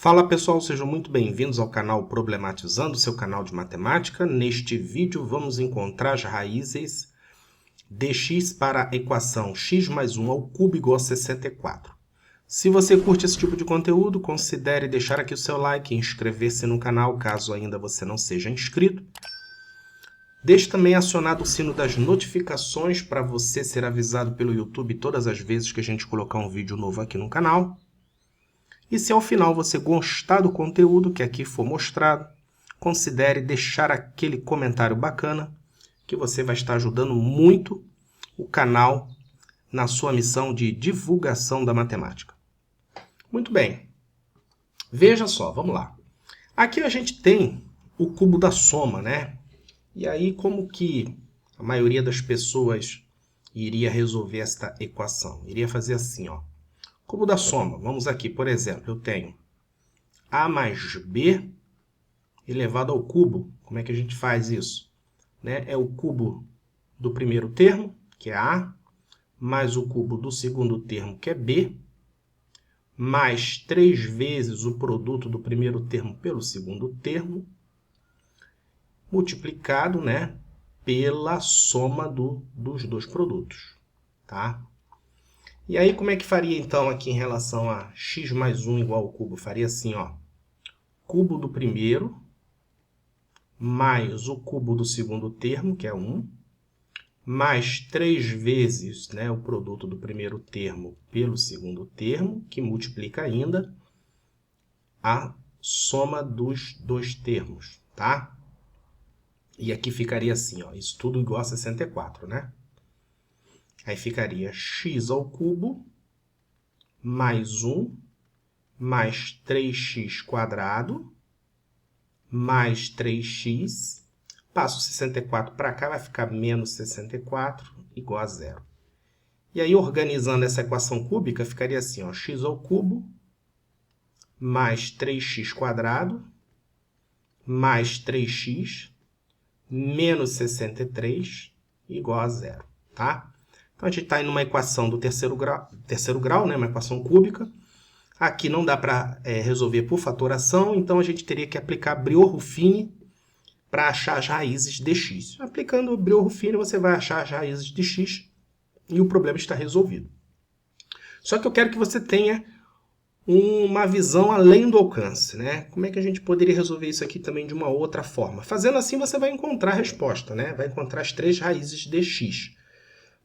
Fala pessoal, sejam muito bem-vindos ao canal Problematizando, seu canal de matemática. Neste vídeo vamos encontrar as raízes de x para a equação x mais 1 ao cubo igual a 64. Se você curte esse tipo de conteúdo, considere deixar aqui o seu like e inscrever-se no canal, caso ainda você não seja inscrito. Deixe também acionado o sino das notificações para você ser avisado pelo YouTube todas as vezes que a gente colocar um vídeo novo aqui no canal. E se ao final você gostar do conteúdo que aqui for mostrado, considere deixar aquele comentário bacana, que você vai estar ajudando muito o canal na sua missão de divulgação da matemática. Muito bem, veja só, vamos lá. Aqui a gente tem o cubo da soma, né? E aí como que a maioria das pessoas iria resolver esta equação? Iria fazer assim, ó. Cubo da soma, vamos aqui, por exemplo, eu tenho a mais b elevado ao cubo. Como é que a gente faz isso? Né? É o cubo do primeiro termo, que é a, mais o cubo do segundo termo, que é b, mais 3 vezes o produto do primeiro termo pelo segundo termo, multiplicado, né, pela soma dos dois produtos. Tá? E aí, como é que faria, então, aqui em relação a x mais 1 igual ao cubo? Faria assim, ó. Cubo do primeiro, mais o cubo do segundo termo, que é 1, mais 3 vezes, né, o produto do primeiro termo pelo segundo termo, que multiplica ainda a soma dos dois termos, tá? E aqui ficaria assim, ó. Isso tudo igual a 64, né? Aí ficaria x ao cubo mais 1 mais 3x quadrado mais 3x. Passo 64 para cá, vai ficar menos 64 igual a zero. E aí, organizando essa equação cúbica, ficaria assim, ó, x ao cubo mais 3x quadrado mais 3x menos 63 igual a zero, tá? Então, a gente está em uma equação do terceiro grau, né? Uma equação cúbica. Aqui não dá para resolver por fatoração, então a gente teria que aplicar Briot-Ruffini para achar as raízes de x. Aplicando Briot-Ruffini, você vai achar as raízes de x e o problema está resolvido. Só que eu quero que você tenha uma visão além do alcance, né? Como é que a gente poderia resolver isso aqui também de uma outra forma? Fazendo assim, você vai encontrar a resposta, né? Vai encontrar as 3 raízes de x.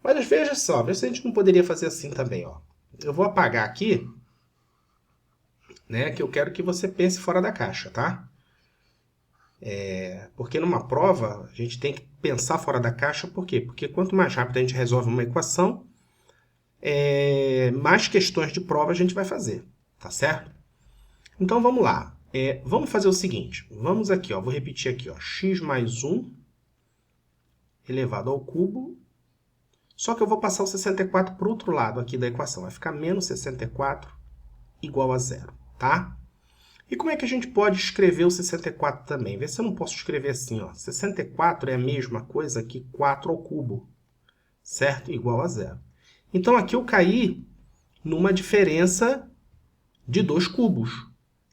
Mas veja só, veja se a gente não poderia fazer assim também, ó. Eu vou apagar aqui, né? Que eu quero que você pense fora da caixa, tá? Porque numa prova, a gente tem que pensar fora da caixa, por quê? Porque quanto mais rápido a gente resolve uma equação, mais questões de prova a gente vai fazer, tá certo? Então, vamos lá. Vamos fazer o seguinte, vamos aqui, ó, vou repetir aqui, ó, x mais 1 elevado ao cubo, só que eu vou passar o 64 para o outro lado aqui da equação, vai ficar menos 64 igual a zero, tá? E como é que a gente pode escrever o 64 também? Vê se eu não posso escrever assim, ó. 64 é a mesma coisa que 4 ao cubo, certo? Igual a zero. Então, aqui eu caí numa diferença de 2 cubos,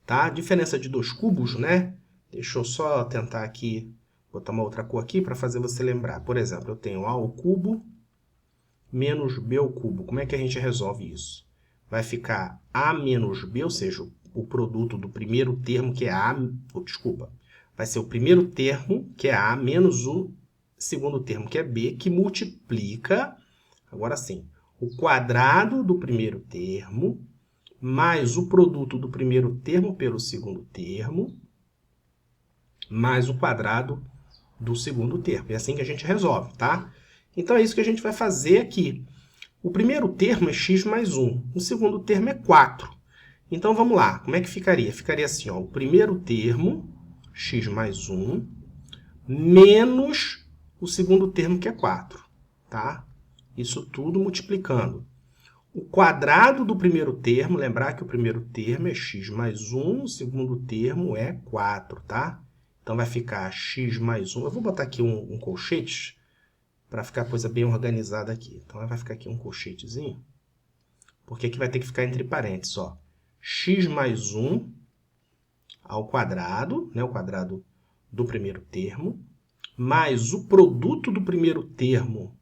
tá? Diferença de 2 cubos, né? Deixa eu só tentar aqui, botar uma outra cor aqui para fazer você lembrar. Por exemplo, eu tenho a ao cubo menos b ao cubo. Como é que a gente resolve isso? Vai ficar a menos b, ou seja, o produto do primeiro termo, que é a... desculpa. Vai ser o primeiro termo, que é a, menos o segundo termo, que é b, que multiplica, agora sim, o quadrado do primeiro termo, mais o produto do primeiro termo pelo segundo termo, mais o quadrado do segundo termo. É assim que a gente resolve, tá? Então, é isso que a gente vai fazer aqui. O primeiro termo é x mais 1. O segundo termo é 4. Então, vamos lá. Como é que ficaria? Ficaria assim, ó, o primeiro termo, x mais 1, menos o segundo termo, que é 4. Tá? Isso tudo multiplicando. O quadrado do primeiro termo, lembrar que o primeiro termo é x mais 1, o segundo termo é 4, tá? Então, vai ficar x mais 1. Eu vou botar aqui um colchete, para ficar a coisa bem organizada aqui. Então, vai ficar aqui um colchetezinho, porque aqui vai ter que ficar entre parênteses, ó. X mais 1 ao quadrado, né, o quadrado do primeiro termo, mais o produto do primeiro termo,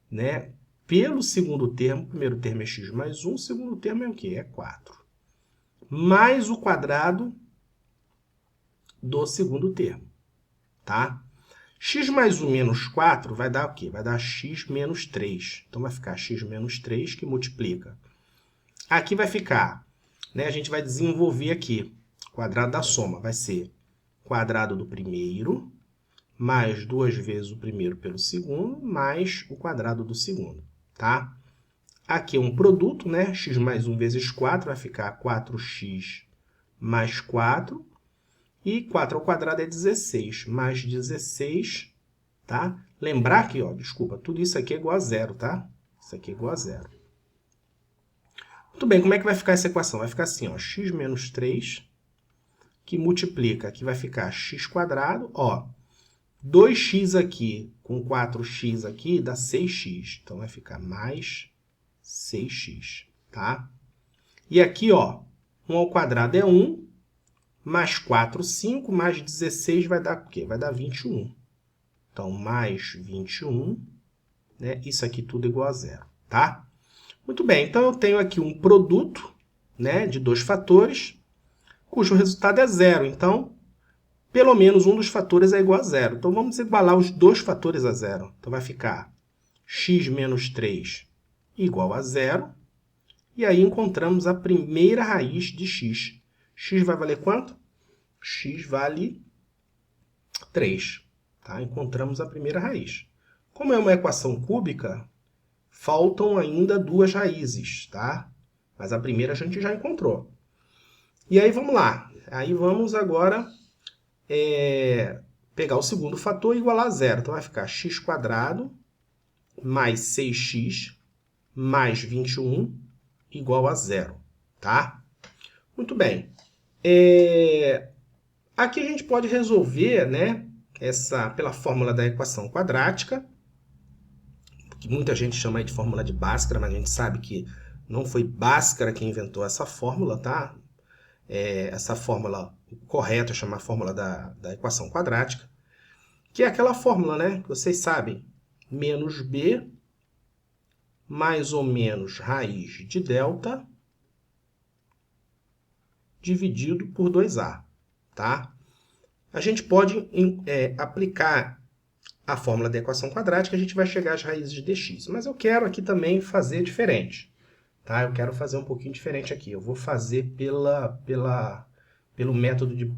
né, pelo segundo termo. O primeiro termo é x mais 1, o segundo termo é o quê? É 4. Mais o quadrado do segundo termo, tá? X mais 1 menos 4 vai dar o quê? Vai dar x menos 3. Então, vai ficar x menos 3 que multiplica. Aqui vai ficar, né, a gente vai desenvolver aqui, o quadrado da soma vai ser quadrado do primeiro, mais 2 vezes o primeiro pelo segundo, mais o quadrado do segundo, tá? Aqui é um produto, né? X mais 1 vezes 4 vai ficar 4x mais 4. E 4 ao quadrado é 16, mais 16, tá? Lembrar que, ó, desculpa, tudo isso aqui é igual a zero, tá? Isso aqui é igual a zero. Muito bem, como é que vai ficar essa equação? Vai ficar assim, ó, x menos 3, que multiplica, aqui vai ficar x quadrado, ó, 2x aqui com 4x aqui dá 6x, então vai ficar mais 6x, tá? E aqui, ó, 1 ao quadrado é 1, mais 4, 5, mais 16 vai dar o quê? Vai dar 21. Então, mais 21, né? Isso aqui tudo igual a zero, tá? Muito bem, então eu tenho aqui um produto, né, de dois fatores, cujo resultado é zero. Então, pelo menos um dos fatores é igual a zero. Então, vamos igualar os dois fatores a zero. Então, vai ficar x menos 3 igual a zero. E aí encontramos a primeira raiz de x. X vai valer quanto? X vale 3. Tá? Encontramos a primeira raiz. Como é uma equação cúbica, faltam ainda duas raízes, tá? Mas a primeira a gente já encontrou. E aí vamos lá. Aí vamos agora pegar o segundo fator e igualar a zero. Então vai ficar x² mais 6x mais 21 igual a zero, tá? Muito bem. Aqui a gente pode resolver, né, pela fórmula da equação quadrática, que muita gente chama de fórmula de Bhaskara, mas a gente sabe que não foi Bhaskara quem inventou essa fórmula, tá? Essa fórmula, o correto é chamar a fórmula da equação quadrática, que é aquela fórmula, né, que vocês sabem, menos b mais ou menos raiz de delta dividido por 2a, tá? A gente pode aplicar a fórmula da equação quadrática, a gente vai chegar às raízes de dx. Mas eu quero aqui também fazer diferente, tá? Eu quero fazer um pouquinho diferente aqui. Eu vou fazer pelo método de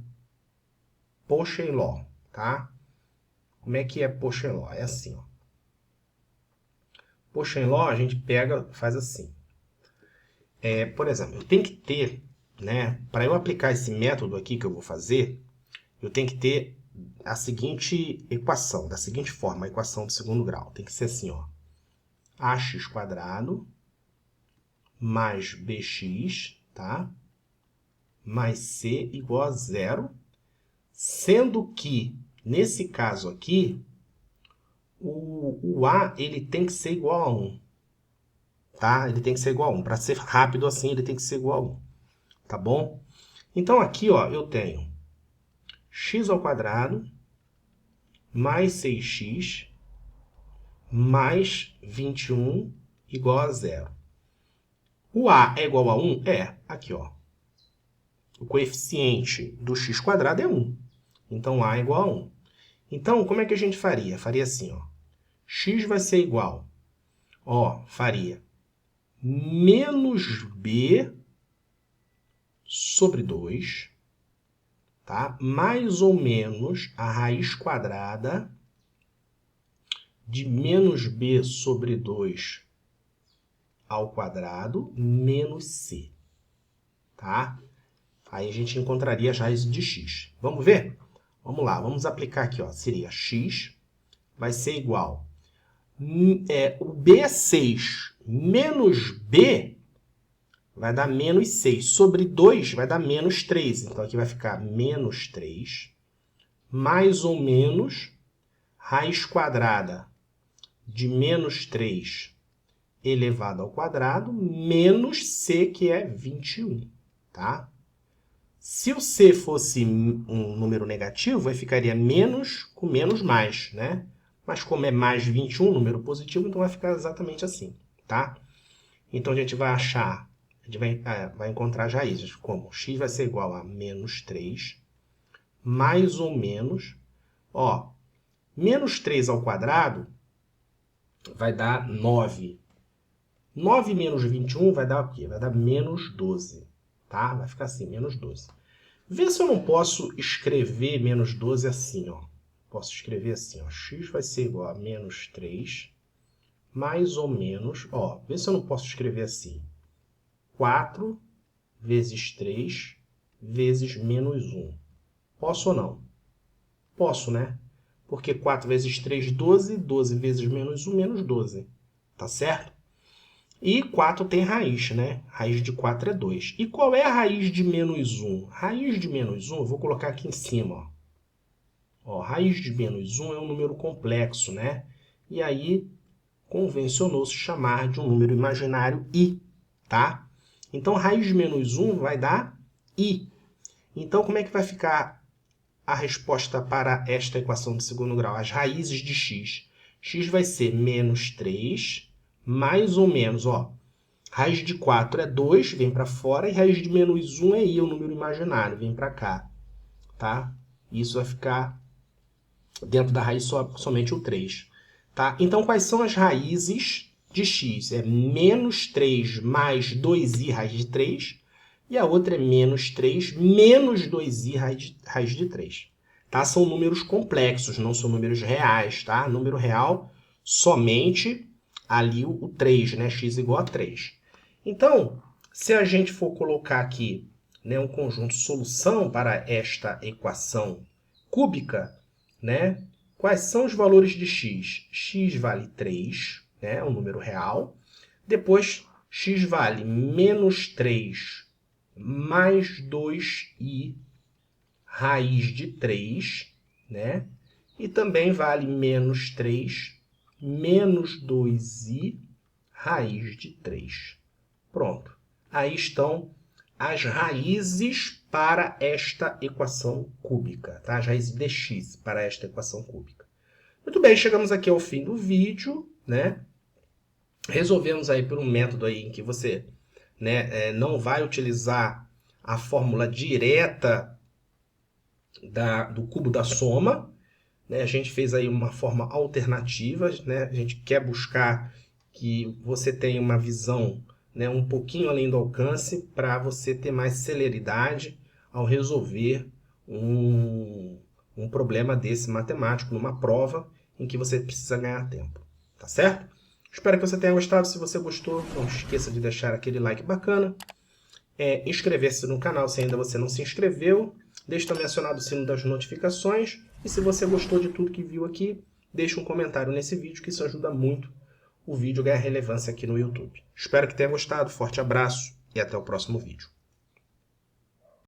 Cauchy Law, tá? Como é que é Cauchy Law? É assim, ó. Cauchy Law a gente pega, faz assim. Por exemplo, eu tenho que ter, né, para eu aplicar esse método aqui que eu vou fazer, eu tenho que ter a seguinte equação, da seguinte forma, a equação do segundo grau. Tem que ser assim, ó. Ax² mais bx, tá? Mais c igual a zero, sendo que, nesse caso aqui, o a ele tem que ser igual a 1. Tá? Ele tem que ser igual a 1. Para ser rápido assim, ele tem que ser igual a 1. Tá bom? Então, aqui, ó, eu tenho x² mais 6x mais 21 igual a zero. O a é igual a 1? É. Aqui, ó. O coeficiente do x² é 1. Então, a é igual a 1. Então, como é que a gente faria? Faria assim, ó. X vai ser igual, ó, faria menos b sobre 2, tá? Mais ou menos a raiz quadrada de menos b sobre 2 ao quadrado menos c, tá? Aí a gente encontraria as raízes de x. Vamos ver? Vamos lá, vamos aplicar aqui, ó. Seria x vai ser igual, o b é 6 menos b vai dar menos 6. Sobre 2 vai dar menos 3. Então, aqui vai ficar menos 3, mais ou menos raiz quadrada de menos 3 elevado ao quadrado, menos c, que é 21. Tá? Se o C fosse um número negativo, aí ficaria menos com menos mais, né? Mas como é mais 21, número positivo, então vai ficar exatamente assim, tá? Então a gente vai achar, a gente vai encontrar as raízes, como x vai ser igual a menos 3, mais ou menos, ó, menos 3 ao quadrado vai dar 9. 9 menos 21 vai dar o quê? Vai dar menos 12, tá? Vai ficar assim, menos 12. Vê se eu não posso escrever menos 12 assim, ó. Posso escrever assim, ó. X vai ser igual a menos 3, mais ou menos, ó. Vê se eu não posso escrever assim. 4 vezes 3 vezes menos 1. Posso ou não? Posso, né? Porque 4 vezes 3, 12. 12 vezes menos 1, menos 12. Tá certo? E 4 tem raiz, né? Raiz de 4 é 2. E qual é a raiz de menos 1? Raiz de menos 1, eu vou colocar aqui em cima, ó. Raiz de menos 1 é um número complexo, né? E aí, convencionou-se chamar de um número imaginário i, tá? Então, raiz de menos 1 vai dar i. Então, como é que vai ficar a resposta para esta equação de segundo grau? As raízes de x. X vai ser menos 3, mais ou menos, ó. Raiz de 4 é 2, vem para fora, e raiz de menos 1 é i, o número imaginário, vem para cá, tá? Isso vai ficar dentro da raiz somente o 3, tá? Então, quais são as raízes de x? É menos 3 mais 2i raiz de 3, e a outra é menos 3 menos 2i raiz de 3. Tá? São números complexos, não são números reais, tá? Número real, somente ali o 3, né? X igual a 3. Então, se a gente for colocar aqui, né, um conjunto solução para esta equação cúbica, né? Quais são os valores de x? X vale 3, né? É um número real. Depois, x vale menos 3 mais 2i raiz de 3, né? E também vale menos 3 menos 2i raiz de 3. Pronto. Aí estão as raízes para esta equação cúbica, tá? As raízes de x para esta equação cúbica. Muito bem, chegamos aqui ao fim do vídeo, né? Resolvemos aí por um método aí em que você, né, não vai utilizar a fórmula direta do cubo da soma, né? A gente fez aí uma forma alternativa, né? A gente quer buscar que você tenha uma visão, né, um pouquinho além do alcance, para você ter mais celeridade ao resolver um problema desse matemático, numa prova em que você precisa ganhar tempo. Tá certo? Espero que você tenha gostado. Se você gostou, não esqueça de deixar aquele like bacana. Inscrever-se no canal se ainda você não se inscreveu. Deixe também acionado o sino das notificações. E se você gostou de tudo que viu aqui, deixe um comentário nesse vídeo, que isso ajuda muito o vídeo a ganhar relevância aqui no YouTube. Espero que tenha gostado. Forte abraço e até o próximo vídeo.